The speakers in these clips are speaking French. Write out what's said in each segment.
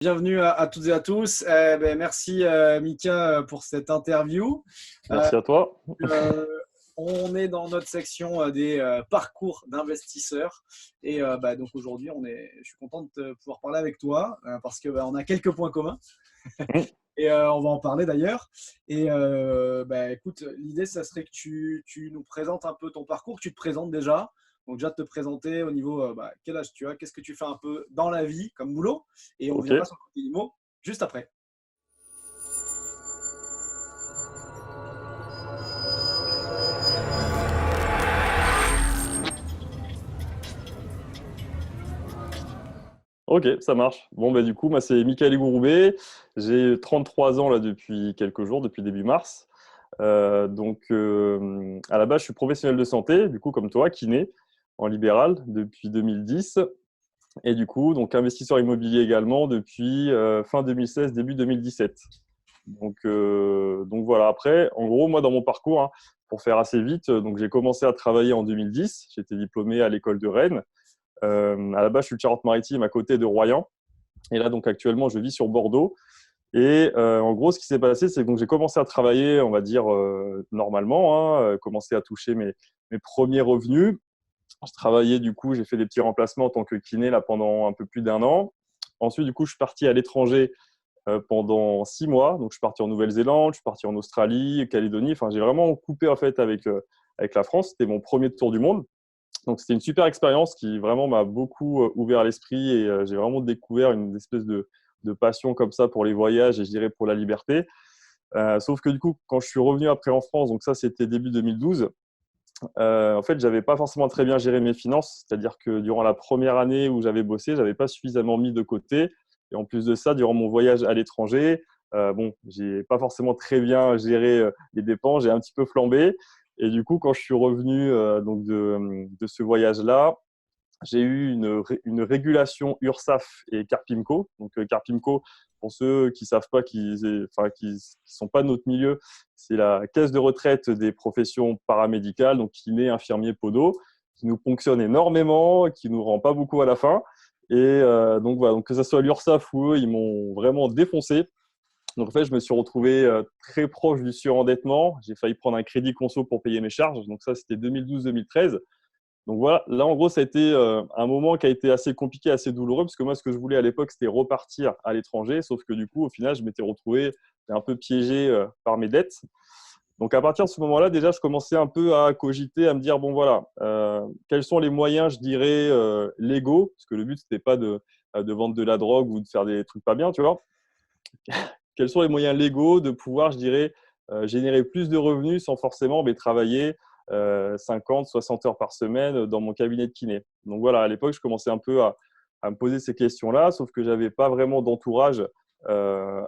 Bienvenue à toutes et à tous. Merci Mika pour cette interview. Euh, Merci à toi. euh, on est dans notre section des parcours d'investisseurs et donc aujourd'hui je suis content de pouvoir parler avec toi parce que on a quelques points communs Mm. et on va en parler d'ailleurs. Et écoute, l'idée ça serait que tu nous présentes un peu ton parcours, que tu te présentes déjà. Donc déjà de te présenter au niveau quel âge tu as, qu'est-ce que tu fais un peu dans la vie comme boulot, et on Ok, viendra sur le côté IMO juste après. ok, ça marche. Bon, bah, du coup, moi, c'est Mickaël Gouroubet. J'ai 33 ans là, depuis quelques jours, depuis début mars. À la base, je suis professionnel de santé, du coup, comme toi, kiné, en libéral, depuis 2010. Et du coup, donc investisseur immobilier également depuis fin 2016, début 2017. Donc voilà, après, en gros, moi, dans mon parcours, hein, pour faire assez vite, donc j'ai commencé à travailler en 2010. J'étais diplômé à l'école de Rennes. À la base, je suis de Charente-Maritime, à côté de Royan. Et là, donc actuellement, je vis sur Bordeaux. Et en gros, ce qui s'est passé, c'est que j'ai commencé à travailler, on va dire, normalement, hein, commencé à toucher mes premiers revenus. Je travaillais, du coup, j'ai fait des petits remplacements en tant que kiné là, pendant un peu plus d'un an. Ensuite, du coup, je suis parti à l'étranger pendant 6 mois. Donc, je suis parti en Nouvelle-Zélande, je suis parti en Australie, Calédonie. Enfin, j'ai vraiment coupé en fait avec la France. C'était mon premier tour du monde. Donc, c'était une super expérience qui vraiment m'a beaucoup ouvert l'esprit et j'ai vraiment découvert une espèce de passion comme ça pour les voyages et je dirais pour la liberté. Sauf que du coup, quand je suis revenu après en France, donc ça c'était début 2012, en fait, j'avais pas forcément très bien géré mes finances. C'est-à-dire que durant la première année où j'avais bossé, j'avais pas suffisamment mis de côté. Et en plus de ça, durant mon voyage à l'étranger, bon, j'ai pas forcément très bien géré les dépenses. J'ai un petit peu flambé. Et du coup, quand je suis revenu donc de ce voyage-là, j'ai eu une régulation URSSAF et Carpimco. Donc, Carpimco, pour ceux qui ne savent pas, qui sont pas de notre milieu, c'est la caisse de retraite des professions paramédicales, donc kiné, infirmier, podo, qui nous ponctionne énormément, qui nous rend pas beaucoup à la fin. Et donc, voilà, donc que ce soit l'URSSAF ou eux, ils m'ont vraiment défoncé. Donc, en fait, je me suis retrouvé très proche du surendettement. J'ai failli prendre un crédit conso pour payer mes charges. Donc, ça, c'était 2012-2013. Donc voilà, là en gros, ça a été un moment qui a été assez compliqué, assez douloureux, parce que moi, ce que je voulais à l'époque, c'était repartir à l'étranger, sauf que du coup, au final, je m'étais retrouvé un peu piégé par mes dettes. Donc à partir de ce moment-là, déjà, je commençais un peu à cogiter, à me dire, bon voilà, quels sont les moyens, je dirais, légaux, parce que le but, c'était pas de vendre de la drogue ou de faire des trucs pas bien, tu vois. Quels sont les moyens légaux de pouvoir, je dirais, générer plus de revenus sans forcément travailler 50, 60 heures par semaine dans mon cabinet de kiné. Donc voilà, à l'époque, je commençais un peu à me poser ces questions-là, sauf que je n'avais pas vraiment d'entourage. Euh,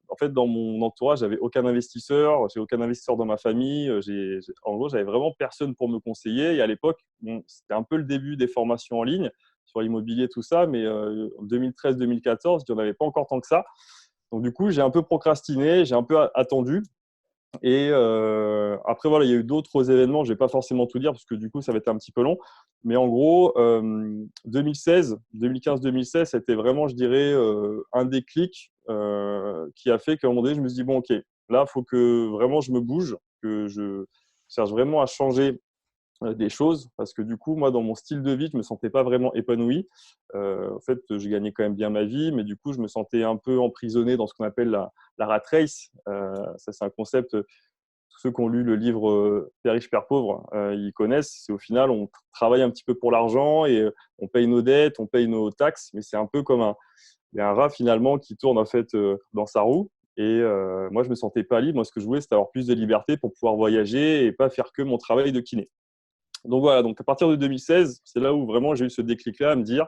En fait, dans mon entourage, j'avais aucun investisseur, j'ai aucun investisseur dans ma famille. En gros, j'avais vraiment personne pour me conseiller. Et à l'époque, bon, c'était un peu le début des formations en ligne sur l'immobilier, tout ça, mais en 2013-2014, il n'y en avait pas encore tant que ça. Donc, du coup, j'ai un peu procrastiné, j'ai un peu attendu. Et après, voilà, il y a eu d'autres événements. Je ne vais pas forcément tout dire parce que du coup, ça va être un petit peu long. Mais en gros, 2016, 2015-2016, c'était vraiment, je dirais, un déclic qui a fait qu'à un moment donné, je me suis dit, bon, OK, là, il faut que vraiment je me bouge, que je cherche vraiment à changer des choses parce que du coup, moi, dans mon style de vie, je me sentais pas vraiment épanoui. En fait, je gagnais quand même bien ma vie, mais du coup, je me sentais un peu emprisonné dans ce qu'on appelle la rat race. Ça, c'est un concept, tous ceux qui ont lu le livre Père riche, Père pauvre, ils connaissent. C'est au final, on travaille un petit peu pour l'argent et on paye nos dettes, on paye nos taxes, mais c'est un peu comme il y a un rat finalement qui tourne en fait dans sa roue. Et moi, je me sentais pas libre. Moi, ce que je voulais, c'était avoir plus de liberté pour pouvoir voyager et pas faire que mon travail de kiné. Donc voilà, donc à partir de 2016, c'est là où vraiment j'ai eu ce déclic-là à me dire,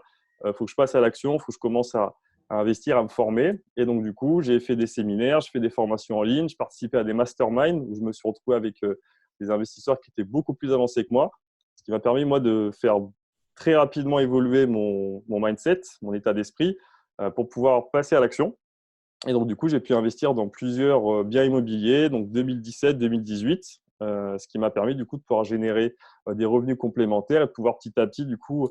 faut que je passe à l'action, faut que je commence à investir, à me former. Et donc du coup, j'ai fait des séminaires, je fais des formations en ligne, je participais à des masterminds où je me suis retrouvé avec des investisseurs qui étaient beaucoup plus avancés que moi, ce qui m'a permis moi de faire très rapidement évoluer mon mindset, mon état d'esprit, pour pouvoir passer à l'action. Et donc, du coup, j'ai pu investir dans plusieurs biens immobiliers, donc 2017-2018, ce qui m'a permis du coup de pouvoir générer des revenus complémentaires et de pouvoir petit à petit du coup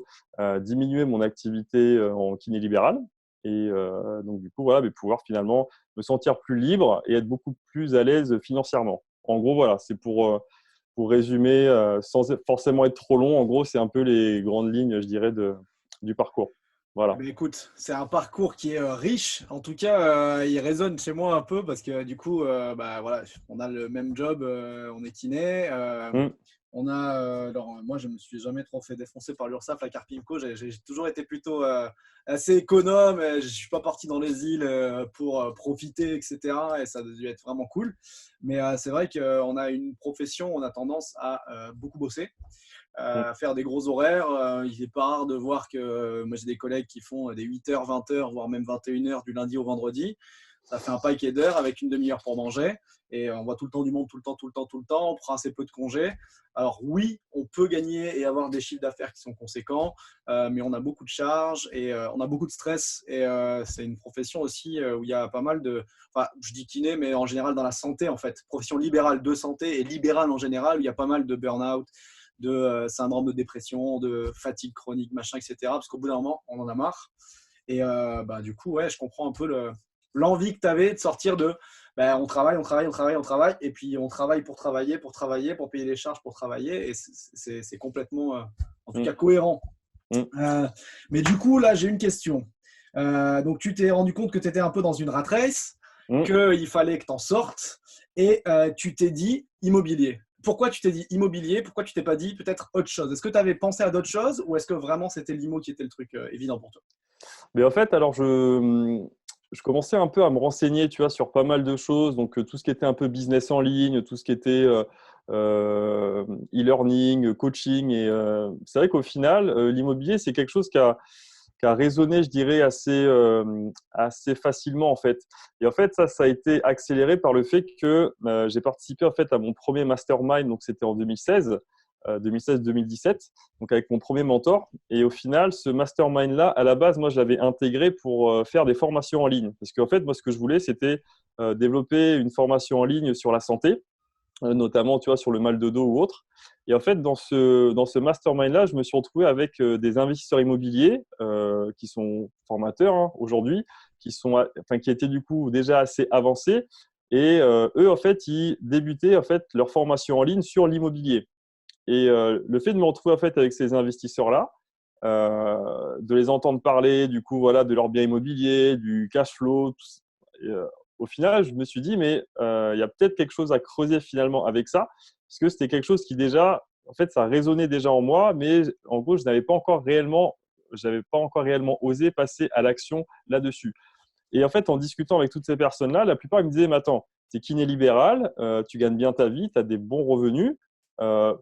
diminuer mon activité en kiné libéral. Et donc, du coup, voilà, mais pouvoir finalement me sentir plus libre et être beaucoup plus à l'aise financièrement. En gros, voilà, c'est pour résumer, sans forcément être trop long. En gros, c'est un peu les grandes lignes, je dirais, du parcours. Eh Voilà. ben, écoute, c'est un parcours qui est riche. En tout cas, il résonne chez moi un peu parce que du coup, bah, voilà, on a le même job, on est kiné. Mm. On a, alors, moi, je me suis jamais trop fait défoncer par l'URSSAF, la Carpimco. J'ai toujours été plutôt assez économe. Je suis pas parti dans les îles pour profiter, etc. Et ça a dû être vraiment cool. Mais c'est vrai qu'on a une profession, on a tendance à beaucoup bosser, Mm. faire des gros horaires. Il n'est pas rare de voir que moi j'ai des collègues qui font des 8h, 20h, voire même 21h du lundi au vendredi. Ça fait un paquet d'heures avec une demi-heure pour manger. Et on voit tout le temps du monde, tout le temps, tout le temps, tout le temps. On prend assez peu de congés. Alors oui, on peut gagner et avoir des chiffres d'affaires qui sont conséquents, mais on a beaucoup de charges et on a beaucoup de stress. Et c'est une profession aussi où il y a pas mal de… Enfin, je dis kiné, mais en général dans la santé, en fait. Profession libérale de santé et libérale en général, où il y a pas mal de burn-out, de syndrome de dépression, de fatigue chronique, machin, etc. Parce qu'au bout d'un moment, on en a marre. Et bah, du coup, ouais, je comprends un peu l'envie que tu avais de sortir de bah, on travaille, on travaille, on travaille, on travaille, et puis on travaille pour travailler, pour travailler, pour payer les charges, pour travailler, et c'est complètement, en tout cas, Mm. cohérent. Mm. Euh, mais du coup, là, j'ai une question. Donc, tu t'es rendu compte que tu étais un peu dans une rat race, Mm. qu'il fallait que tu en sortes, et tu t'es dit immobilier. Pourquoi tu t'es dit immobilier? Pourquoi tu t'es pas dit peut-être autre chose? Est-ce que tu avais pensé à d'autres choses ou est-ce que vraiment c'était l'IMO qui était le truc évident pour toi? Mais en fait, alors je commençais un peu à me renseigner, tu vois, sur pas mal de choses. Donc, tout ce qui était un peu business en ligne, tout ce qui était euh, e-learning, coaching. Et c'est vrai qu'au final, l'immobilier, c'est quelque chose qui a résonné, je dirais, assez facilement, en fait. Et en fait, ça a été accéléré par le fait que j'ai participé, en fait, à mon premier mastermind. Donc, c'était en 2016. 2016-2017, donc avec mon premier mentor. Et au final, ce mastermind-là, à la base, moi, je l'avais intégré pour faire des formations en ligne. Parce qu'en fait, moi, ce que je voulais, c'était développer une formation en ligne sur la santé, notamment, tu vois, sur le mal de dos ou autre. Et en fait, dans ce mastermind-là, je me suis retrouvé avec des investisseurs immobiliers qui sont formateurs hein, aujourd'hui, qui étaient du coup déjà assez avancés. Et eux, en fait, ils débutaient en fait, leur formation en ligne sur l'immobilier. Et le fait de me retrouver en fait avec ces investisseurs-là, de les entendre parler, du coup, voilà, de leurs biens immobiliers, du cash flow, tout ça. Et, au final, je me suis dit, mais il y a peut-être quelque chose à creuser finalement avec ça, parce que c'était quelque chose qui déjà, en fait, ça résonnait déjà en moi, mais en gros, je n'avais pas encore réellement osé passer à l'action là-dessus. Et en fait, en discutant avec toutes ces personnes-là, la plupart ils me disaient, mais attends, tu es kiné libéral, tu gagnes bien ta vie, tu as des bons revenus,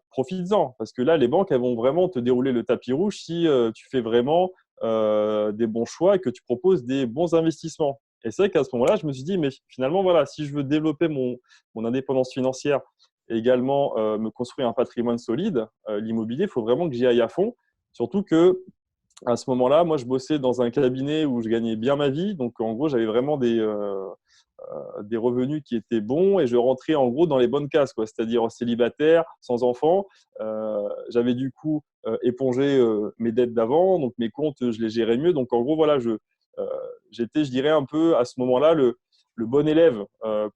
profites-en. Parce que là, les banques, elles vont vraiment te dérouler le tapis rouge si tu fais vraiment des bons choix et que tu proposes des bons investissements. Et c'est vrai qu'à ce moment-là, je me suis dit, mais finalement, voilà, si je veux développer mon indépendance financière et également me construire un patrimoine solide, l'immobilier, il faut vraiment que j'y aille à fond. Surtout que à ce moment-là, moi, je bossais dans un cabinet où je gagnais bien ma vie. Donc, en gros, j'avais vraiment des revenus qui étaient bons et je rentrais en gros dans les bonnes cases, quoi. C'est-à-dire célibataire, sans enfant. J'avais du coup épongé mes dettes d'avant, donc mes comptes, je les gérais mieux. Donc, en gros, voilà, j'étais, je dirais, un peu à ce moment-là le bon élève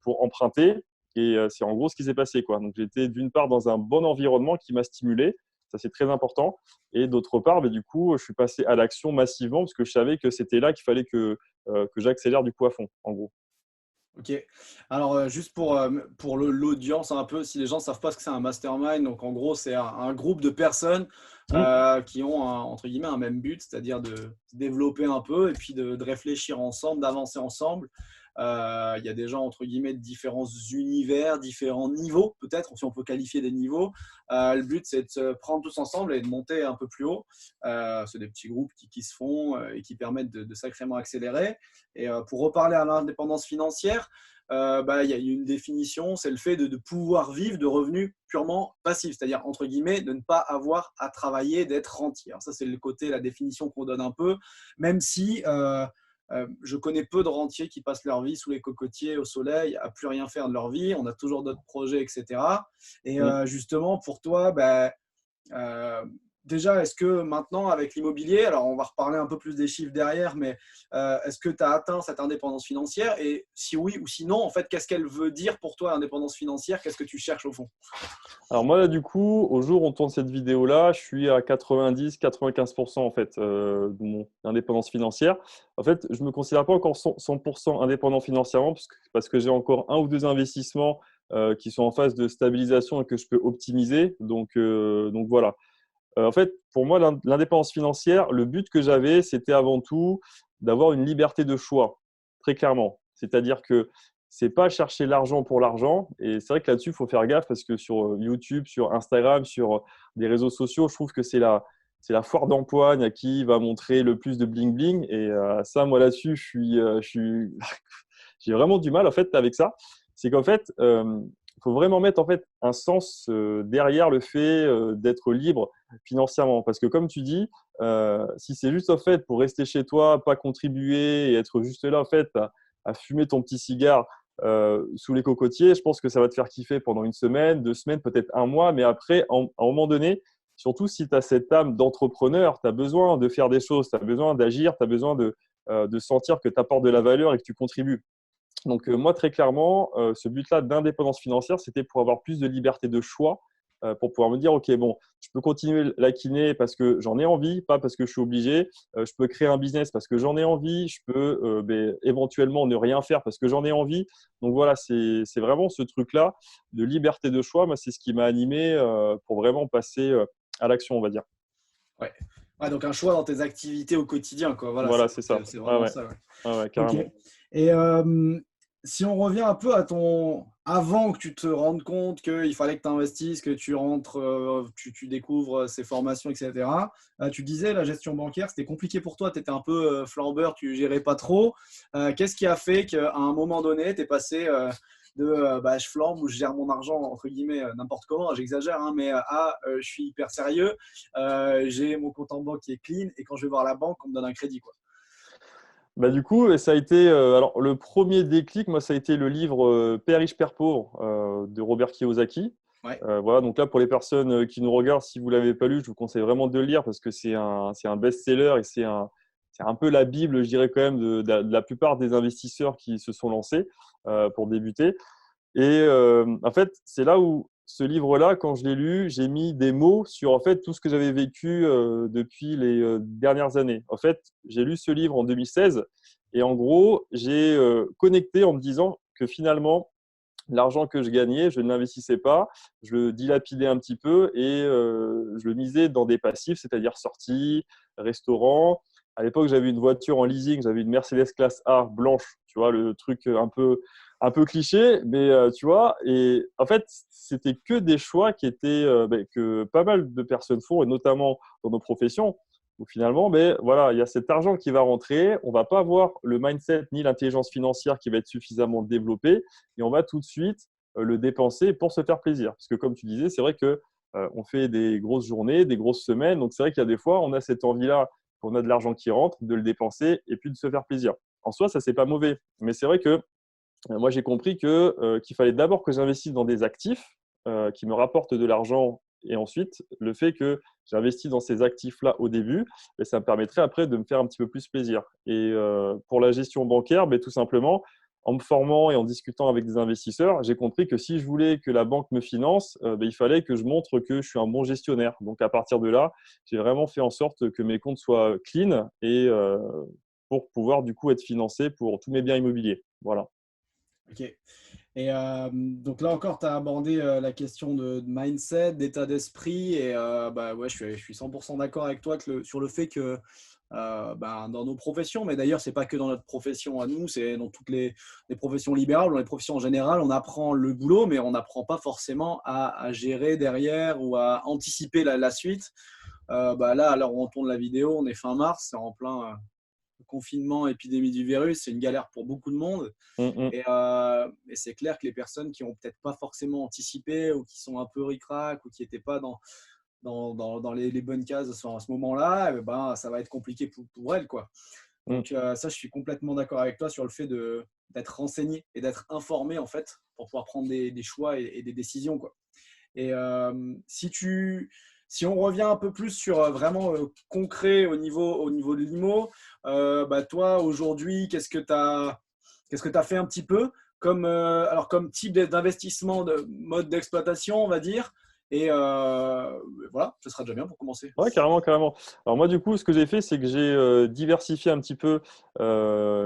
pour emprunter. Et c'est en gros ce qui s'est passé, quoi. Donc, j'étais d'une part dans un bon environnement qui m'a stimulé. Ça, c'est très important. Et d'autre part, du coup, je suis passé à l'action massivement parce que je savais que c'était là qu'il fallait que j'accélère du coup à fond, en gros. Ok. Alors, juste pour l'audience, un peu, si les gens ne savent pas ce que c'est un mastermind, donc en gros, c'est un groupe de personnes Mmh. qui ont, entre guillemets, un même but, c'est-à-dire de se développer un peu et puis de réfléchir ensemble, d'avancer ensemble. Il y a des gens, entre guillemets, de différents univers, différents niveaux, peut-être, si on peut qualifier des niveaux. Le but, c'est de se prendre tous ensemble et de monter un peu plus haut. C'est des petits groupes qui se font et qui permettent de sacrément accélérer. Et pour reparler à l'indépendance financière, bah, y a une définition, c'est le fait de pouvoir vivre de revenus purement passifs, c'est-à-dire entre guillemets de ne pas avoir à travailler, d'être rentier. Alors ça, c'est le côté, la définition qu'on donne un peu, même si je connais peu de rentiers qui passent leur vie sous les cocotiers au soleil, à plus rien faire de leur vie. On a toujours d'autres projets, etc. Et Mmh. justement, pour toi, bah, euh, déjà, est-ce que maintenant, avec l'immobilier, alors on va reparler un peu plus des chiffres derrière, mais est-ce que tu as atteint cette indépendance financière? Et si oui ou sinon, en fait, qu'est-ce qu'elle veut dire pour toi, indépendance financière? Qu'est-ce que tu cherches au fond? Alors moi, là, du coup, au jour où on tourne cette vidéo-là, je suis à 90-95% en fait, de mon indépendance financière. En fait, je ne me considère pas encore 100% indépendant financièrement parce que j'ai encore un ou deux investissements qui sont en phase de stabilisation et que je peux optimiser. Donc voilà. En fait, pour moi, l'indépendance financière, le but que j'avais, c'était avant tout d'avoir une liberté de choix, très clairement. C'est-à-dire que c'est pas chercher l'argent pour l'argent. Et c'est vrai que là-dessus, il faut faire gaffe parce que sur YouTube, sur Instagram, sur des réseaux sociaux, je trouve que c'est la foire d'empoigne à qui va montrer le plus de bling bling. Et ça, moi là-dessus, j'ai vraiment du mal en fait avec ça. C'est qu'en fait, il faut vraiment mettre en fait un sens derrière le fait d'être libre financièrement. Parce que comme tu dis, si c'est juste en fait pour rester chez toi, pas contribuer et être juste là en fait à fumer ton petit cigare sous les cocotiers, je pense que ça va te faire kiffer pendant une semaine, 2 semaines, peut-être un mois. Mais après, à un moment donné, surtout si tu as cette âme d'entrepreneur, tu as besoin de faire des choses, tu as besoin d'agir, tu as besoin de sentir que tu apportes de la valeur et que tu contribues. Donc, moi, très clairement, ce but-là d'indépendance financière, c'était pour avoir plus de liberté de choix, pour pouvoir me dire, OK, bon, je peux continuer la kiné parce que j'en ai envie, pas parce que je suis obligé. Je peux créer un business parce que j'en ai envie. Je peux éventuellement ne rien faire parce que j'en ai envie. Donc, voilà, c'est vraiment ce truc-là de liberté de choix. Moi, c'est ce qui m'a animé pour vraiment passer à l'action, on va dire. Ouais. Ouais, donc un choix dans tes activités au quotidien, quoi. Voilà, Voilà, c'est ça. c'est Ouais, vraiment ouais, ça. Ouais. ouais, ouais, Ok. carrément. Et si on revient un peu à ton avant que tu te rendes compte qu'il fallait que tu investisses, que tu rentres, tu découvres ces formations, etc. Tu disais la gestion bancaire, c'était compliqué pour toi, tu étais un peu flambeur, tu gérais pas trop. Qu'est-ce qui a fait qu'à un moment donné, tu es passé de bah, je flambe ou je gère mon argent, entre guillemets, n'importe comment, j'exagère, hein, mais je suis hyper sérieux, j'ai mon compte en banque qui est clean et quand je vais voir la banque, on me donne un crédit, quoi. Bah, du coup, ça a été. Alors, le premier déclic, moi, ça a été le livre Père riche, Père pauvre de Robert Kiyosaki. Ouais. Voilà, donc là, pour les personnes qui nous regardent, si vous ne l'avez pas lu, je vous conseille vraiment de le lire parce que c'est un best-seller et c'est un peu la Bible, je dirais, quand même, de la plupart des investisseurs qui se sont lancés pour débuter. Et en fait, c'est là où ce livre-là, quand je l'ai lu, j'ai mis des mots sur en fait tout ce que j'avais vécu depuis les dernières années. En fait, j'ai lu ce livre en 2016 et en gros, j'ai connecté en me disant que finalement, l'argent que je gagnais, je ne l'investissais pas, je le dilapidais un petit peu et je le misais dans des passifs, c'est-à-dire sorties, restaurants. À l'époque, j'avais une voiture en leasing, j'avais une Mercedes classe A blanche, tu vois, le truc un peu cliché, mais tu vois, et en fait, c'était que des choix qui étaient que pas mal de personnes font, et notamment dans nos professions, où finalement, voilà, il y a cet argent qui va rentrer, on ne va pas avoir le mindset ni l'intelligence financière qui va être suffisamment développée, et on va tout de suite le dépenser pour se faire plaisir. Parce que comme tu disais, c'est vrai que on fait des grosses journées, des grosses semaines, donc c'est vrai qu'il y a des fois, on a cette envie-là, qu'on a de l'argent qui rentre, de le dépenser et puis de se faire plaisir. En soi, ça, c'est pas mauvais, mais c'est vrai que moi, j'ai compris qu'il fallait d'abord que j'investisse dans des actifs qui me rapportent de l'argent. Et ensuite, le fait que j'investis dans ces actifs-là au début, ça me permettrait après de me faire un petit peu plus plaisir. Et pour la gestion bancaire, tout simplement, en me formant et en discutant avec des investisseurs, j'ai compris que si je voulais que la banque me finance, il fallait que je montre que je suis un bon gestionnaire. Donc, à partir de là, j'ai vraiment fait en sorte que mes comptes soient clean et pour pouvoir du coup être financé pour tous mes biens immobiliers. Voilà. Ok. Et donc là encore, tu as abordé la question de mindset, d'état d'esprit. Et bah, ouais, je suis 100% d'accord avec toi sur le fait que bah, dans nos professions, mais d'ailleurs, c'est pas que dans notre profession à nous, c'est dans toutes les professions libérales, dans les professions en général, on apprend le boulot, mais on n'apprend pas forcément à gérer derrière ou à anticiper la suite. Bah, là, à l'heure où on tourne la vidéo, on est fin mars, c'est en plein confinement, épidémie du virus, c'est une galère pour beaucoup de monde. Mm, Et c'est clair que les personnes qui n'ont peut-être pas forcément anticipé ou qui sont un peu ric-rac ou qui n'étaient pas dans les bonnes cases à ce moment-là, eh ben, ça va être compliqué pour elles, quoi. mm. Donc ça, je suis complètement d'accord avec toi sur le fait d'être renseigné et d'être informé en fait pour pouvoir prendre des choix et des décisions, quoi. Et Si on revient un peu plus sur vraiment concret au niveau de l'IMO, toi, aujourd'hui, qu'est-ce que tu as fait un petit peu comme, alors, comme type d'investissement, de mode d'exploitation, on va dire. Et voilà, ce sera déjà bien pour commencer. Ouais, carrément, carrément. Alors moi, du coup, ce que j'ai fait, c'est que j'ai diversifié un petit peu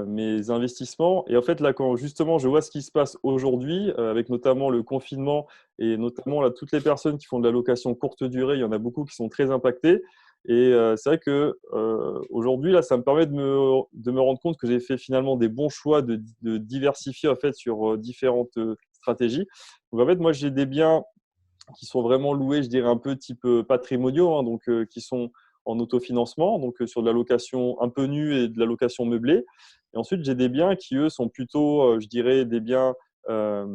mes investissements. Et en fait, là, quand justement je vois ce qui se passe aujourd'hui, avec notamment le confinement et notamment là, toutes les personnes qui font de la location courte durée, il y en a beaucoup qui sont très impactées. Et c'est vrai que aujourd'hui, là, ça me permet de me rendre compte que j'ai fait finalement des bons choix de diversifier en fait sur différentes stratégies. Donc en fait, moi, j'ai des biens qui sont vraiment loués, je dirais un peu type patrimoniaux, hein, donc qui sont en autofinancement, donc sur de la location un peu nue et de la location meublée. Et ensuite, j'ai des biens qui, eux, sont plutôt, je dirais, des biens euh,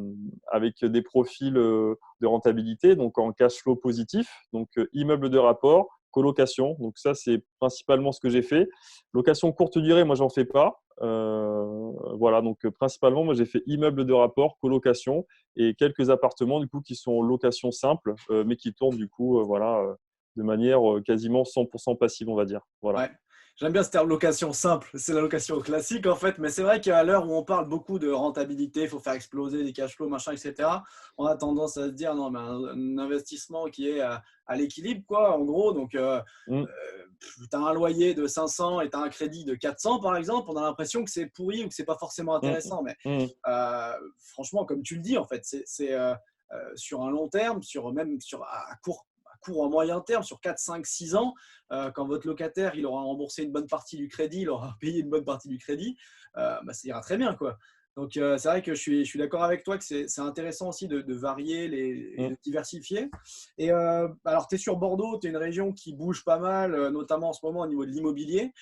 avec des profils de rentabilité, donc en cash flow positif, donc immeuble de rapport, colocation. Donc ça, c'est principalement ce que j'ai fait. Location courte durée, moi, j'en fais pas. Voilà, donc principalement, moi, j'ai fait immeuble de rapport, colocation et quelques appartements du coup qui sont en location simple, mais qui tournent du coup, voilà, de manière quasiment 100% passive, on va dire. Voilà. Ouais. J'aime bien ce terme location simple, c'est la location classique en fait, mais c'est vrai qu'à l'heure où on parle beaucoup de rentabilité, il faut faire exploser les cash flows, machin, etc., on a tendance à se dire non, mais un investissement qui est à l'équilibre, quoi, en gros. Donc, Mm, tu as un loyer de 500 et tu as un crédit de 400, par exemple, on a l'impression que c'est pourri ou que c'est pas forcément mm, intéressant. Mais mm, franchement, comme tu le dis, en fait, c'est sur un long terme, même à court en moyen terme, sur 4 5 6 ans, quand votre locataire il aura remboursé une bonne partie du crédit, il aura payé une bonne partie du crédit, ça ira très bien, quoi. Donc, c'est vrai que je suis d'accord avec toi que c'est intéressant aussi de varier et mm. de diversifier. Et alors, tu es sur Bordeaux, tu es une région qui bouge pas mal, notamment en ce moment au niveau de l'immobilier.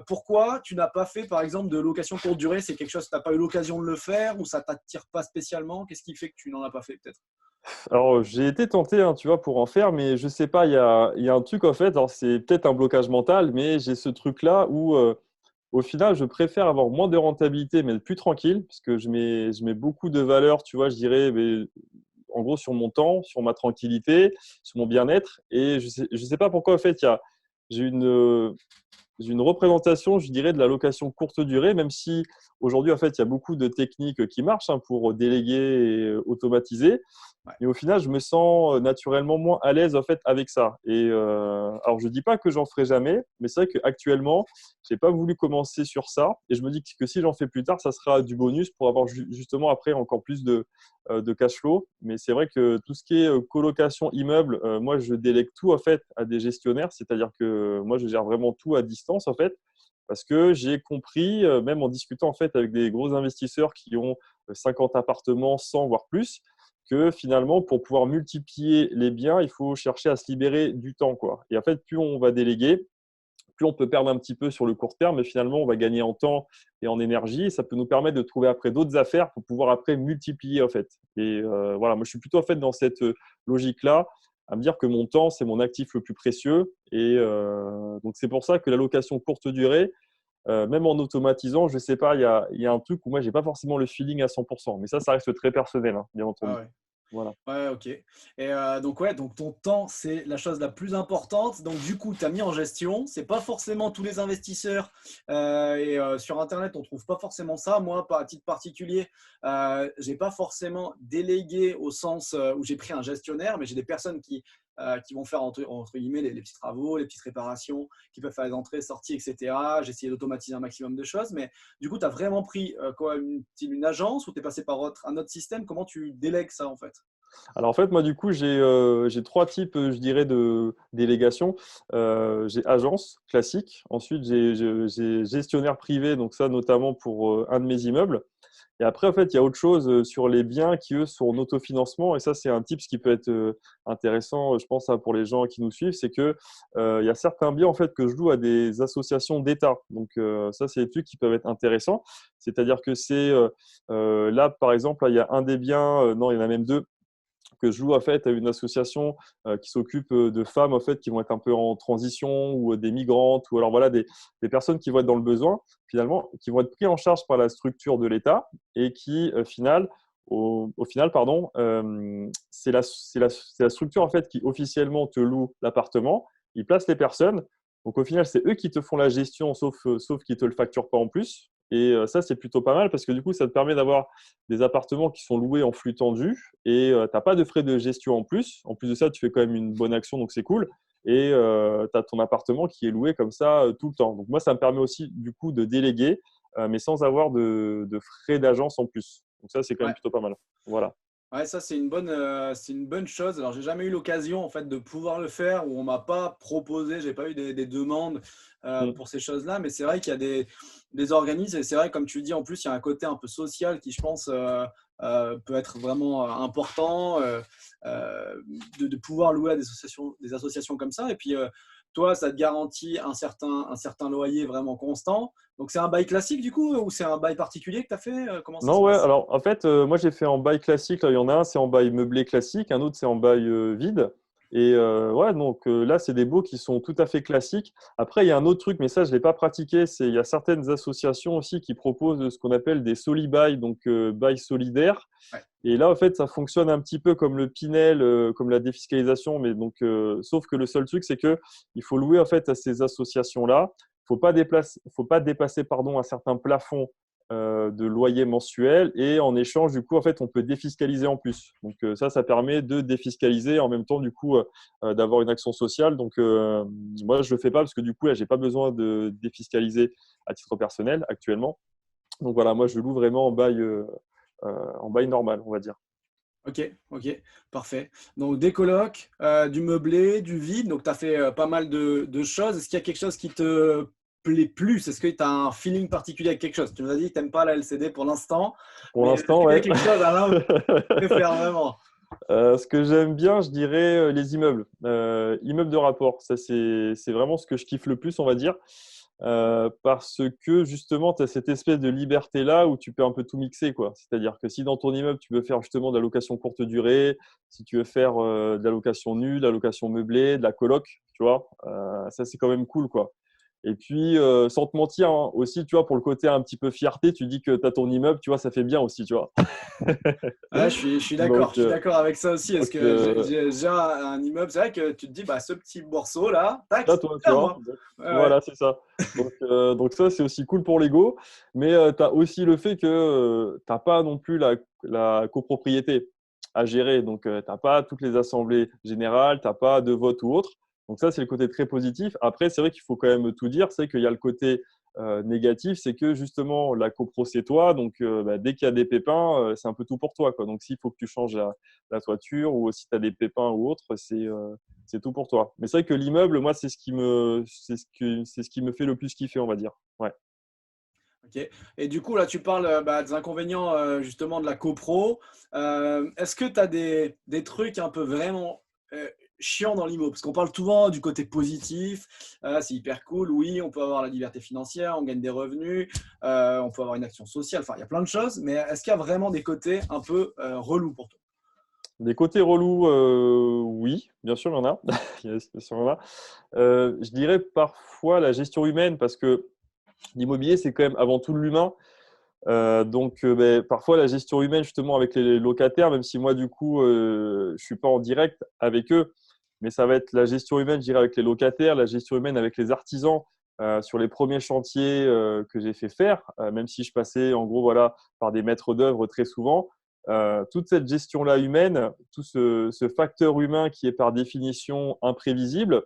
Pourquoi tu n'as pas fait, par exemple, de location courte durée? C'est quelque chose que tu n'as pas eu l'occasion de le faire ou ça ne t'attire pas spécialement? Qu'est-ce qui fait que tu n'en as pas fait, peut-être? Alors, j'ai été tenté, hein, tu vois, pour en faire, mais je sais pas, il y a un truc en fait, alors c'est peut-être un blocage mental, mais j'ai ce truc-là où au final, je préfère avoir moins de rentabilité, mais être plus tranquille, parce que je mets beaucoup de valeur, tu vois, je dirais, mais, en gros, sur mon temps, sur ma tranquillité, sur mon bien-être. Et je sais pas pourquoi, en fait, j'ai une représentation, je dirais, de la location courte durée, même si aujourd'hui, en fait, il y a beaucoup de techniques qui marchent hein, pour déléguer et automatiser. Ouais. Et au final, je me sens naturellement moins à l'aise en fait avec ça. Et alors, je dis pas que j'en ferai jamais, mais c'est vrai qu'actuellement, j'ai pas voulu commencer sur ça. Et je me dis que si j'en fais plus tard, ça sera du bonus pour avoir justement après encore plus de cash flow. Mais c'est vrai que tout ce qui est colocation immeuble, moi, je délègue tout en fait à des gestionnaires. C'est-à-dire que moi, je gère vraiment tout à distance en fait. Parce que j'ai compris, même en discutant en fait avec des gros investisseurs qui ont 50 appartements, 100 voire plus, que finalement, pour pouvoir multiplier les biens, il faut chercher à se libérer du temps, quoi. Et en fait, plus on va déléguer, plus on peut perdre un petit peu sur le court terme, mais finalement, on va gagner en temps et en énergie. Et ça peut nous permettre de trouver après d'autres affaires pour pouvoir après multiplier, en fait. Et voilà, moi, je suis plutôt en fait dans cette logique-là, à me dire que mon temps, c'est mon actif le plus précieux. Et donc, c'est pour ça que la location courte durée, même en automatisant, je ne sais pas, il y a un truc où moi, je n'ai pas forcément le feeling à 100%. Mais ça reste très personnel, hein, bien Ah entendu. ouais. Voilà. Ouais, ok. Et donc, ouais, donc ton temps, c'est la chose la plus importante. Donc, du coup, tu as mis en gestion. C'est pas forcément tous les investisseurs. Sur Internet, on trouve pas forcément ça. Moi, à titre particulier, j'ai pas forcément délégué au sens où j'ai pris un gestionnaire, mais j'ai des personnes qui vont faire entre guillemets les petits travaux, les petites réparations, qui peuvent faire les entrées, sorties, etc. J'ai essayé d'automatiser un maximum de choses. Mais du coup, tu as vraiment pris quoi, une agence ou tu es passé par un autre système? Comment tu délègues ça en fait? Alors en fait, moi du coup, j'ai trois types, je dirais, de délégation. J'ai agence classique, ensuite j'ai gestionnaire privé, donc ça notamment pour un de mes immeubles. Et après, en fait, il y a autre chose sur les biens qui, eux, sont en autofinancement. Et ça, c'est un tips qui peut être intéressant, je pense, hein, pour les gens qui nous suivent. C'est que il y a certains biens, en fait, que je loue à des associations d'État. Donc, ça, c'est des trucs qui peuvent être intéressants. C'est-à-dire que c'est là, par exemple, là, il y a un des biens, non, il y en a même deux, que je loue en fait à une association qui s'occupe de femmes en fait qui vont être un peu en transition ou des migrantes ou alors voilà des personnes qui vont être dans le besoin finalement, qui vont être pris en charge par la structure de l'État et qui final au final, pardon, c'est la structure en fait qui officiellement te loue l'appartement. Ils placent les personnes. Donc au final, c'est eux qui te font la gestion, sauf qu'ils ne te le facturent pas en plus. Et ça, c'est plutôt pas mal parce que du coup, ça te permet d'avoir des appartements qui sont loués en flux tendu et tu n'as pas de frais de gestion en plus. En plus de ça, tu fais quand même une bonne action, donc c'est cool. Et tu as ton appartement qui est loué comme ça tout le temps. Donc moi, ça me permet aussi du coup de déléguer, mais sans avoir de frais d'agence en plus. Donc ça, c'est quand même Ouais. plutôt pas mal. Voilà. Ouais, ça c'est une bonne chose. Alors j'ai jamais eu l'occasion en fait de pouvoir le faire ou on m'a pas proposé, j'ai pas eu des demandes Mm. pour ces choses-là. Mais c'est vrai qu'il y a des organismes et c'est vrai comme tu dis en plus il y a un côté un peu social qui je pense peut être vraiment important de pouvoir louer à des associations comme ça. Et puis toi ça te garantit un certain loyer vraiment constant. Donc c'est un bail classique du coup ou c'est un bail particulier que tu as fait? Comment ça Non, se ouais, passe? alors en fait, moi j'ai fait en bail classique. Là, il y en a un, c'est en bail meublé classique, un autre, c'est en bail vide. Et ouais, donc là, c'est des baux qui sont tout à fait classiques. Après, il y a un autre truc, mais ça, je ne l'ai pas pratiqué. Il y a certaines associations aussi qui proposent ce qu'on appelle des soli-bail, donc bail solidaire. Ouais. Et là, en fait, ça fonctionne un petit peu comme le Pinel, comme la défiscalisation, mais donc, sauf que le seul truc, c'est que il faut louer en fait à ces associations-là. Faut pas dépasser, pardon, un certain plafond de loyer mensuel et en échange, du coup, en fait, on peut défiscaliser en plus. Donc ça permet de défiscaliser en même temps, du coup, d'avoir une action sociale. Donc moi, je le fais pas parce que du coup, j'ai pas besoin de défiscaliser à titre personnel actuellement. Donc voilà, moi, je loue vraiment en bail normal, on va dire. Ok, ok, parfait. Donc des colocs, du meublé, du vide. Donc tu as fait pas mal de choses. Est-ce qu'il y a quelque chose qui te plaît plus? Est-ce que tu as un feeling particulier avec quelque chose? Tu nous as dit que tu n'aimes pas la LCD pour l'instant, Pour mais est-ce l'instant, qu'il y a ouais. quelque chose Alain que tu préfères vraiment? Ce que j'aime bien, je dirais les immeubles. Immeubles de rapport, ça c'est vraiment ce que je kiffe le plus, on va dire. Parce que justement, tu as cette espèce de liberté-là où tu peux un peu tout mixer, quoi. C'est-à-dire que si dans ton immeuble, tu veux faire justement de la location courte durée, si tu veux faire de la location nue, de la location meublée, de la coloc, tu vois, ça c'est quand même cool, quoi. Et puis, sans te mentir, hein, aussi, tu vois, pour le côté un petit peu fierté, tu dis que tu as ton immeuble, tu vois, ça fait bien aussi, tu vois. Ouais, Donc, je suis d'accord avec ça aussi. Est-ce donc que j'ai un immeuble, c'est vrai que tu te dis, bah, ce petit morceau là, tac, là, toi, c'est tu à vois. moi. Ouais, ouais. Voilà, c'est ça. Donc ça, c'est aussi cool pour l'ego. Mais tu as aussi le fait que tu n'as pas non plus la copropriété à gérer. Donc, tu n'as pas toutes les assemblées générales, tu n'as pas de vote ou autre. Donc ça, c'est le côté très positif. Après, c'est vrai qu'il faut quand même tout dire. C'est qu'il y a le côté négatif, c'est que justement, la copro, c'est toi. Donc, bah, dès qu'il y a des pépins, c'est un peu tout pour toi, quoi. Donc, s'il faut que tu changes la toiture ou si tu as des pépins ou autre, c'est tout pour toi. Mais c'est vrai que l'immeuble, moi, c'est ce qui me fait le plus kiffer, on va dire. Ouais. Ok. Et du coup, là, tu parles bah, des inconvénients justement de la copro. Est-ce que tu as des trucs un peu vraiment chiants dans l'IMO? Parce qu'on parle souvent du côté positif. C'est hyper cool. Oui, on peut avoir la liberté financière, on gagne des revenus, on peut avoir une action sociale. Enfin, il y a plein de choses. Mais est-ce qu'il y a vraiment des côtés un peu relous pour toi? Des côtés relous, oui, bien sûr, il y en a. Bien sûr, il y en a. Je dirais parfois la gestion humaine, parce que l'immobilier, c'est quand même avant tout de l'humain. Donc, ben, parfois, la gestion humaine, justement, avec les locataires, même si moi, du coup, je ne suis pas en direct avec eux, mais ça va être la gestion humaine, je dirais, avec les locataires, la gestion humaine avec les artisans sur les premiers chantiers que j'ai fait faire, même si je passais, en gros, voilà, par des maîtres d'œuvre très souvent. Toute cette gestion-là humaine, tout ce facteur humain qui est par définition imprévisible,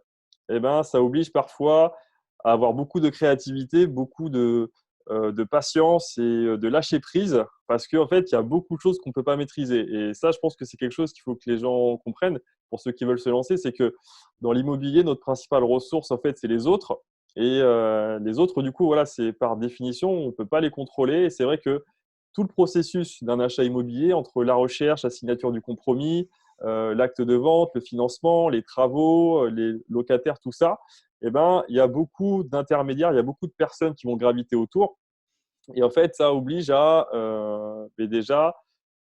eh ben, ça oblige parfois à avoir beaucoup de créativité, beaucoup de patience et de lâcher prise parce qu'en fait, il y a beaucoup de choses qu'on ne peut pas maîtriser. Et ça, je pense que c'est quelque chose qu'il faut que les gens comprennent pour ceux qui veulent se lancer, c'est que dans l'immobilier, notre principale ressource, en fait, c'est les autres. Et les autres, du coup, voilà, c'est par définition, on ne peut pas les contrôler. Et c'est vrai que tout le processus d'un achat immobilier, entre la recherche, la signature du compromis, l'acte de vente, le financement, les travaux, les locataires, tout ça, eh ben, il y a beaucoup d'intermédiaires, il y a beaucoup de personnes qui vont graviter autour. Et en fait, ça oblige déjà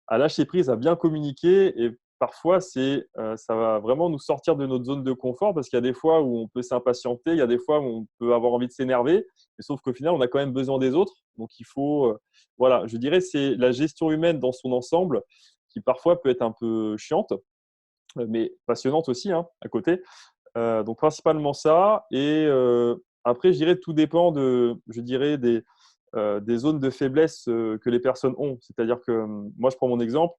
à lâcher prise, à bien communiquer et parfois, ça va vraiment nous sortir de notre zone de confort parce qu'il y a des fois où on peut s'impatienter, il y a des fois où on peut avoir envie de s'énerver, mais sauf qu'au final, on a quand même besoin des autres. Donc, il faut, voilà, je dirais, c'est la gestion humaine dans son ensemble qui parfois peut être un peu chiante, mais passionnante aussi hein, à côté. Donc, principalement ça. Et après, je dirais, tout dépend je dirais, des zones de faiblesse que les personnes ont. C'est-à-dire que moi, je prends mon exemple.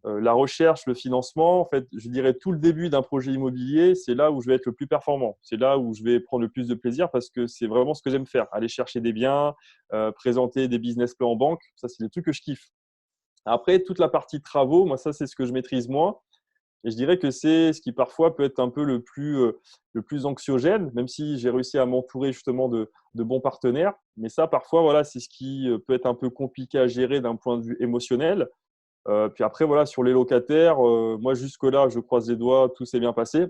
La recherche, le financement, en fait, je dirais tout le début d'un projet immobilier, c'est là où je vais être le plus performant. C'est là où je vais prendre le plus de plaisir parce que c'est vraiment ce que j'aime faire. Aller chercher des biens, présenter des business plans en banque, ça, c'est des trucs que je kiffe. Après, toute la partie travaux, moi, ça, c'est ce que je maîtrise moins. Et je dirais que c'est ce qui parfois peut être un peu le plus anxiogène, même si j'ai réussi à m'entourer justement de bons partenaires. Mais ça, parfois, voilà, c'est ce qui peut être un peu compliqué à gérer d'un point de vue émotionnel. Puis après, voilà, sur les locataires, moi, jusque-là, je croise les doigts, tout s'est bien passé.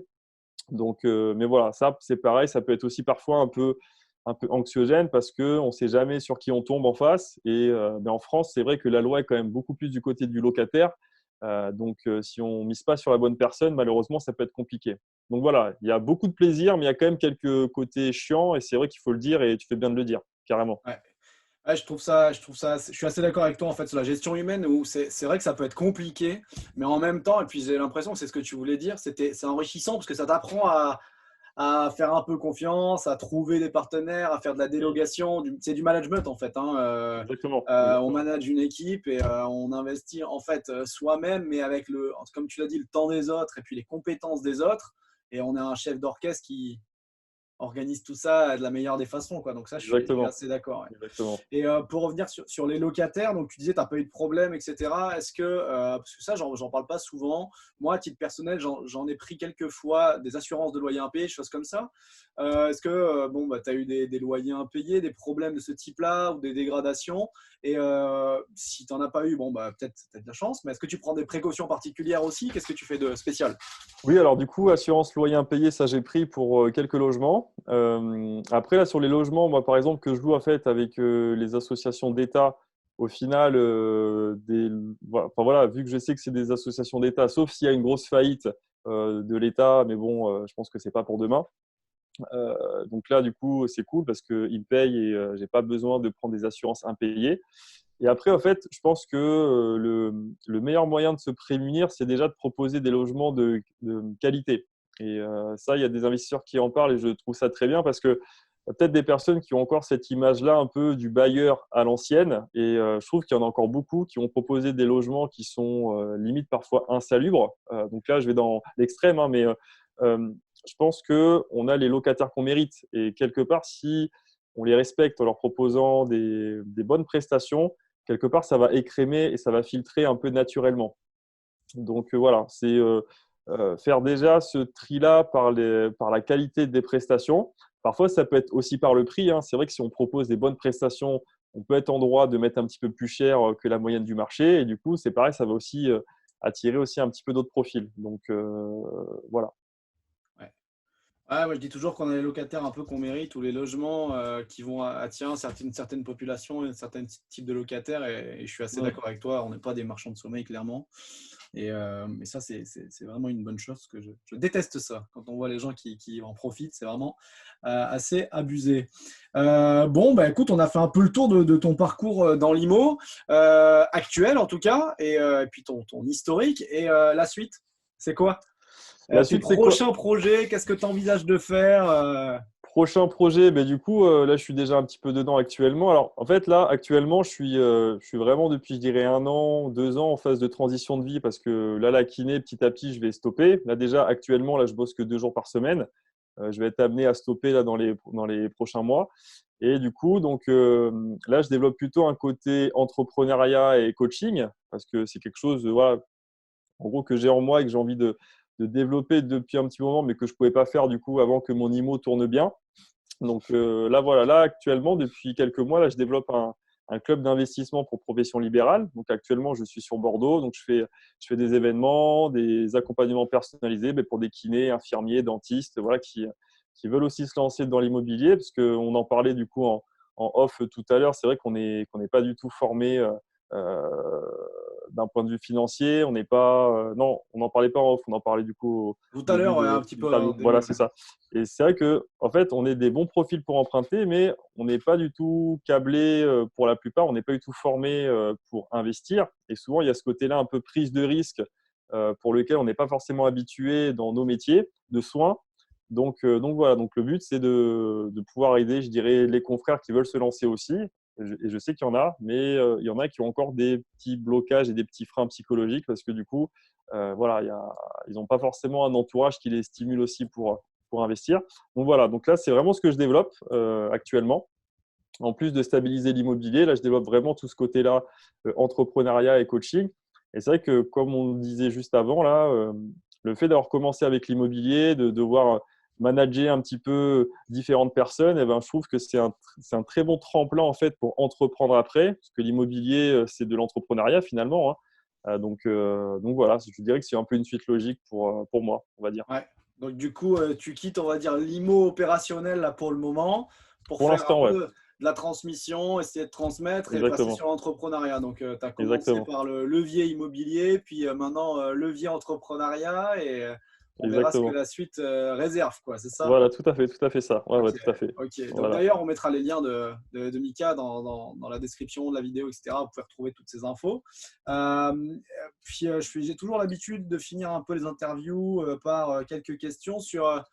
Donc, mais voilà, ça, c'est pareil, ça peut être aussi parfois un peu anxiogène parce qu'on ne sait jamais sur qui on tombe en face. Et ben, en France, c'est vrai que la loi est quand même beaucoup plus du côté du locataire. Donc, si on ne mise pas sur la bonne personne, malheureusement, ça peut être compliqué. Donc voilà, il y a beaucoup de plaisir, mais il y a quand même quelques côtés chiants. Et c'est vrai qu'il faut le dire et tu fais bien de le dire, carrément. Ouais. Ouais, je suis assez d'accord avec toi en fait sur la gestion humaine où c'est vrai que ça peut être compliqué, mais en même temps, et puis j'ai l'impression que c'est ce que tu voulais dire, c'est enrichissant parce que ça t'apprend à faire un peu confiance, à trouver des partenaires, à faire de la délégation. C'est du management en fait. Hein. Exactement, On exactement. manage une équipe et on investit en fait soi-même, mais avec comme tu l'as dit, le temps des autres et puis les compétences des autres. Et on est un chef d'orchestre qui organise tout ça de la meilleure des façons, quoi. Donc ça, je suis Exactement. assez d'accord. Ouais. Exactement. Et pour revenir sur les locataires, donc tu disais tu n'as pas eu de problème, etc. Est-ce que, parce que ça, j'en parle pas souvent, moi, à titre personnel, j'en ai pris quelques fois des assurances de loyers impayés, des choses comme ça. Est-ce que bon, bah, tu as eu des loyers impayés, des problèmes de ce type-là ou des dégradations? Et si tu n'en as pas eu, bon, bah, peut-être tu as de la chance, mais est-ce que tu prends des précautions particulières aussi? Qu'est-ce que tu fais de spécial? Oui, alors du coup, assurance loyer impayé, ça j'ai pris pour quelques logements. Après, là, sur les logements, moi par exemple, que je loue en fait avec les associations d'État, au final, enfin, voilà, vu que je sais que c'est des associations d'État, sauf s'il y a une grosse faillite de l'État, mais bon, je pense que c'est pas pour demain. Donc là, du coup, c'est cool parce qu'ils me payent et j'ai pas besoin de prendre des assurances impayées. Et après, en fait, je pense que le meilleur moyen de se prémunir, c'est déjà de proposer des logements de qualité. Et ça, il y a des investisseurs qui en parlent et je trouve ça très bien parce que y a peut-être des personnes qui ont encore cette image-là un peu du bailleur à l'ancienne. Et je trouve qu'il y en a encore beaucoup qui ont proposé des logements qui sont limite parfois insalubres. Donc là, je vais dans l'extrême, hein, mais je pense qu'on a les locataires qu'on mérite. Et quelque part, si on les respecte en leur proposant des bonnes prestations, quelque part, ça va écrémer et ça va filtrer un peu naturellement. Donc voilà, c'est faire déjà ce tri-là par la qualité des prestations. Parfois, ça peut être aussi par le prix. Hein. C'est vrai que si on propose des bonnes prestations, on peut être en droit de mettre un petit peu plus cher que la moyenne du marché. Et du coup, c'est pareil, ça va aussi attirer aussi un petit peu d'autres profils. Donc voilà. Ouais. Ah, moi, je dis toujours qu'on a les locataires un peu qu'on mérite ou les logements qui vont attirer une certaine population, un certain type de locataires. Et je suis assez Mm. d'accord avec toi. On n'est pas des marchands de sommeil, clairement. Mais ça, c'est vraiment une bonne chose. Que je déteste ça. Quand on voit les gens qui en profitent, c'est vraiment assez abusé. Bon, bah, écoute, on a fait un peu le tour de ton parcours dans l'IMO, actuel en tout cas, et puis ton historique. Et la suite, c'est quoi? La Tes suite, c'est quoi? prochains projets, qu'est-ce que tu envisages de faire? Prochain projet, ben, du coup, là, je suis déjà un petit peu dedans actuellement. Alors, en fait, là, actuellement, je suis vraiment depuis, je dirais, 1 an, 2 ans en phase de transition de vie parce que là, la kiné, petit à petit, je vais stopper. Là, déjà, actuellement, là, je bosse que 2 jours par semaine. Je vais être amené à stopper là, dans les prochains mois. Et du coup, donc, là, je développe plutôt un côté entrepreneuriat et coaching parce que c'est quelque chose, voilà, en gros, que j'ai en moi et que j'ai envie de développer depuis un petit moment, mais que je ne pouvais pas faire du coup avant que mon IMO tourne bien. Donc là, voilà, là actuellement, depuis quelques mois, là, je développe un club d'investissement pour profession libérale. Donc actuellement, je suis sur Bordeaux. Donc je fais des événements, des accompagnements personnalisés mais pour des kinés, infirmiers, dentistes, voilà, qui veulent aussi se lancer dans l'immobilier, parce qu'on en parlait du coup en off tout à l'heure. C'est vrai qu'on n'est pas du tout formé d'un point de vue financier, on n'est pas… non, on n'en parlait pas en off, on en parlait du coup Tout au à début l'heure, ouais, de un petit peu en l'interview. début. Voilà, c'est ça. Et c'est vrai que, en fait, on est des bons profils pour emprunter, mais on n'est pas du tout câblé pour la plupart, on n'est pas du tout formé pour investir. Et souvent, il y a ce côté-là un peu prise de risque pour lequel on n'est pas forcément habitué dans nos métiers de soins. Donc voilà, donc le but, c'est de pouvoir aider, je dirais, les confrères qui veulent se lancer aussi. Et je sais qu'il y en a, mais il y en a qui ont encore des petits blocages et des petits freins psychologiques parce que du coup, voilà, ils n'ont pas forcément un entourage qui les stimule aussi pour investir. Donc voilà, donc là, c'est vraiment ce que je développe actuellement. En plus de stabiliser l'immobilier, là, je développe vraiment tout ce côté-là, entrepreneuriat et coaching. Et c'est vrai que, comme on disait juste avant, là, le fait d'avoir commencé avec l'immobilier, de devoir manager un petit peu différentes personnes, eh ben, je trouve que c'est un très bon tremplin en fait, pour entreprendre après, parce que l'immobilier, c'est de l'entrepreneuriat finalement. Hein. Donc voilà, je dirais que c'est un peu une suite logique pour moi, on va dire. Ouais. Donc du coup, tu quittes, on va dire, l'IMO opérationnel là pour le moment pour Pour faire un l'instant, ouais, peu de la transmission, essayer de transmettre et passer exactement. sur l'entrepreneuriat. Donc tu as commencé Exactement. par le levier immobilier, puis maintenant levier entrepreneuriat et on verra ce que Exactement. la suite réserve, quoi, c'est ça? Voilà, tout à fait ça. Ouais, Ok, ouais, tout à fait. ok. Donc Voilà. d'ailleurs, on mettra les liens de Mika dans la description de la vidéo, etc. Vous pouvez retrouver toutes ces infos. Puis j'ai toujours l'habitude de finir un peu les interviews par quelques questions sur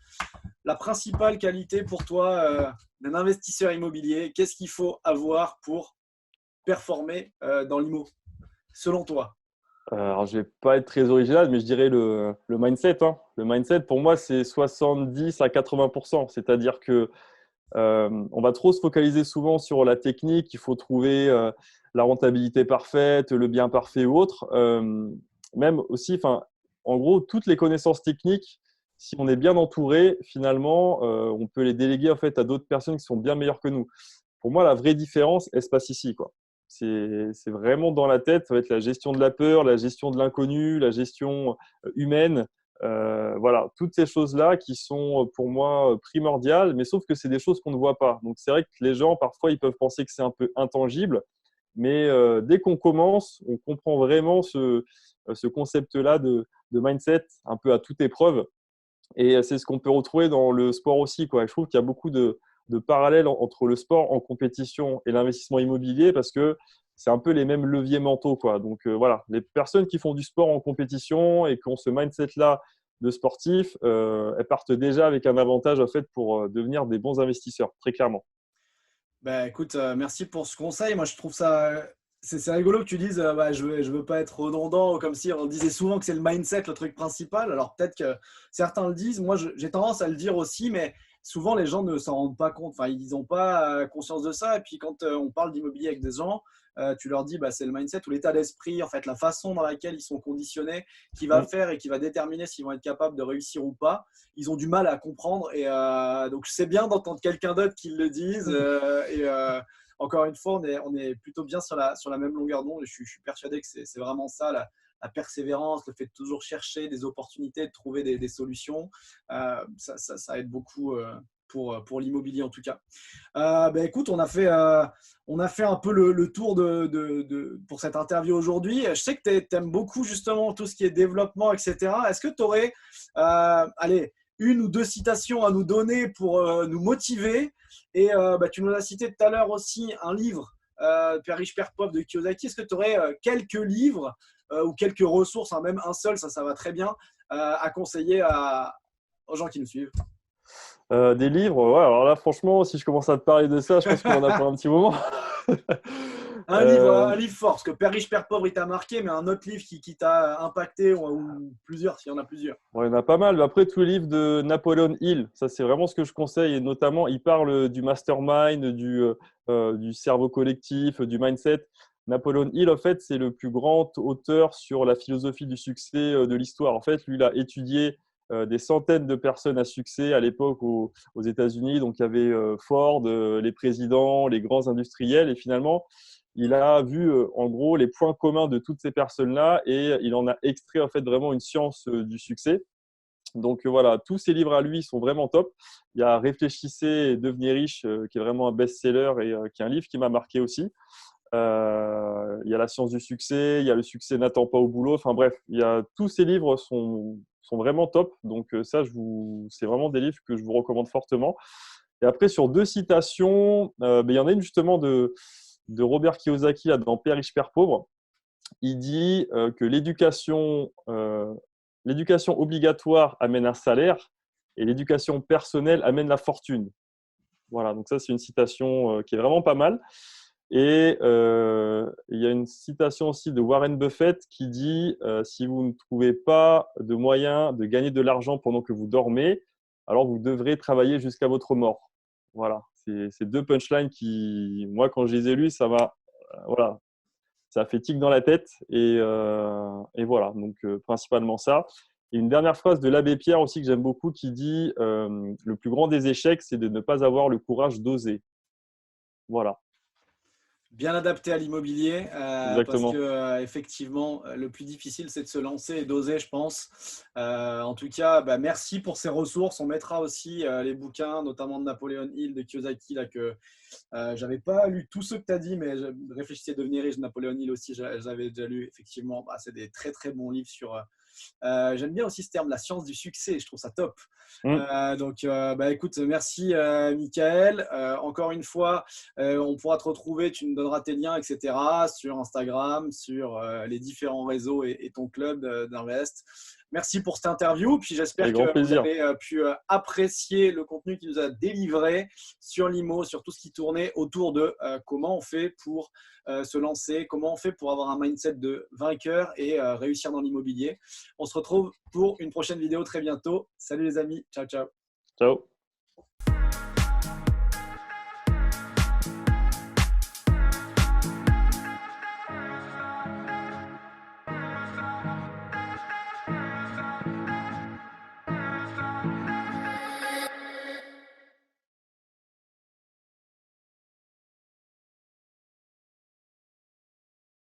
la principale qualité pour toi d'un investisseur immobilier. Qu'est-ce qu'il faut avoir pour performer dans l'IMO, selon toi? Alors, je vais pas être très original, mais je dirais le mindset. Hein. Le mindset, pour moi, c'est 70 à 80%. C'est-à-dire que on va trop se focaliser souvent sur la technique. Il faut trouver la rentabilité parfaite, le bien parfait ou autre. Même aussi, enfin, en gros, toutes les connaissances techniques, si on est bien entouré, finalement, on peut les déléguer en fait à d'autres personnes qui sont bien meilleures que nous. Pour moi, la vraie différence, elle se passe ici, quoi. C'est vraiment dans la tête. Ça va être la gestion de la peur, la gestion de l'inconnu, la gestion humaine. Voilà, toutes ces choses-là qui sont pour moi primordiales, mais sauf que c'est des choses qu'on ne voit pas. Donc c'est vrai que les gens, parfois, ils peuvent penser que c'est un peu intangible, mais dès qu'on commence, on comprend vraiment ce concept-là de mindset un peu à toute épreuve. Et c'est ce qu'on peut retrouver dans le sport aussi, quoi. Je trouve qu'il y a beaucoup de parallèles entre le sport en compétition et l'investissement immobilier parce que c'est un peu les mêmes leviers mentaux, quoi. Donc voilà, les personnes qui font du sport en compétition et qui ont ce mindset-là de sportif, elles partent déjà avec un avantage en fait pour devenir des bons investisseurs, très clairement. Bah, écoute, merci pour ce conseil. Moi, je trouve ça, c'est rigolo que tu dises, bah, je veux pas être redondant, comme si on disait souvent que c'est le mindset, le truc principal. Alors peut-être que certains le disent. Moi, j'ai tendance à le dire aussi, mais souvent les gens ne s'en rendent pas compte. Enfin, ils n'ont pas conscience de ça. Et puis quand on parle d'immobilier avec des gens, tu leur dis, bah, c'est le mindset ou l'état d'esprit, en fait, la façon dans laquelle ils sont conditionnés, qui va Mm. faire et qui va déterminer s'ils vont être capables de réussir ou pas. Ils ont du mal à comprendre. Et donc, c'est bien d'entendre quelqu'un d'autre qui le dise. Encore une fois, on est plutôt bien sur la même longueur d'onde. Je suis persuadé que c'est vraiment ça, la persévérance, le fait de toujours chercher des opportunités, de trouver des solutions. Ça aide beaucoup pour l'immobilier en tout cas. Ben écoute, on a fait un peu le tour pour cette interview aujourd'hui. Je sais que tu aimes beaucoup justement tout ce qui est développement, etc. Est-ce que tu aurais allez, une ou deux citations à nous donner pour nous motiver? Et bah, tu nous as cité tout à l'heure aussi un livre, Père riche, Père pauvre de Kiyosaki. Est-ce que tu aurais quelques livres ou quelques ressources, hein, même un seul, ça va très bien, à conseiller aux gens qui nous suivent? Des livres, ouais, alors là, franchement, si je commence à te parler de ça, je pense qu'on en a pour un petit moment. Un Euh, livre fort, parce que Père riche, Père pauvre, il t'a marqué, mais un autre livre qui t'a impacté ou plusieurs, s'il y en a plusieurs. Bon, il y en a pas mal. Après, tous les livres de Napoleon Hill, ça c'est vraiment ce que je conseille. Et notamment, il parle du mastermind, du cerveau collectif, du mindset. Napoleon Hill, en fait, c'est le plus grand auteur sur la philosophie du succès de l'histoire. En fait, lui, il a étudié des centaines de personnes à succès à l'époque aux États-Unis. Donc, il y avait Ford, les présidents, les grands industriels. Et finalement, il a vu en gros les points communs de toutes ces personnes-là et il en a extrait en fait vraiment une science du succès. Donc voilà, tous ces livres à lui sont vraiment top. Il y a Réfléchissez et devenez riche qui est vraiment un best-seller et qui est un livre qui m'a marqué aussi. Il y a La science du succès, il y a Le succès n'attend pas au boulot. Enfin bref, tous ces livres sont vraiment top. Donc ça, c'est vraiment des livres que je vous recommande fortement. Et après, sur deux citations, il y en a une justement de Robert Kiyosaki là, dans Père riche, Père pauvre. Il dit que l'éducation obligatoire amène un salaire et l'éducation personnelle amène la fortune. Voilà, donc ça, c'est une citation qui est vraiment pas mal. Et il y a une citation aussi de Warren Buffett qui dit si vous ne trouvez pas de moyen de gagner de l'argent pendant que vous dormez, alors vous devrez travailler jusqu'à votre mort. Voilà, c'est deux punchlines qui, moi, quand je les ai lus, voilà, ça a fait tic dans la tête. Et voilà, donc principalement ça. Et une dernière phrase de l'abbé Pierre aussi que j'aime beaucoup qui dit le plus grand des échecs, c'est de ne pas avoir le courage d'oser. Voilà. Bien adapté à l'immobilier parce Exactement. que effectivement, le plus difficile, c'est de se lancer et d'oser, je pense. En tout cas, merci pour ces ressources. On mettra aussi les bouquins, notamment de Napoléon Hill, de Kiyosaki, là, que j'avais pas lu tous ceux que tu as dit, mais je réfléchissais à devenir riche. Napoléon Hill aussi, j'avais déjà lu. Effectivement, c'est des très très bons livres sur. J'aime bien aussi ce terme, la science du succès. Je trouve ça top. Mm. Donc, écoute, merci Michael. Encore une fois, on pourra te retrouver, tu nous donneras tes liens, etc. sur Instagram, sur les différents réseaux et ton club d'Invest. Merci pour cette interview. Puis j'espère Avec grand que vous plaisir. avez pu apprécier le contenu qu'il nous a délivré sur l'IMO, sur tout ce qui tournait autour de comment on fait pour se lancer, comment on fait pour avoir un mindset de vainqueur et réussir dans l'immobilier. On se retrouve pour une prochaine vidéo très bientôt. Salut les amis. Ciao, ciao. Ciao.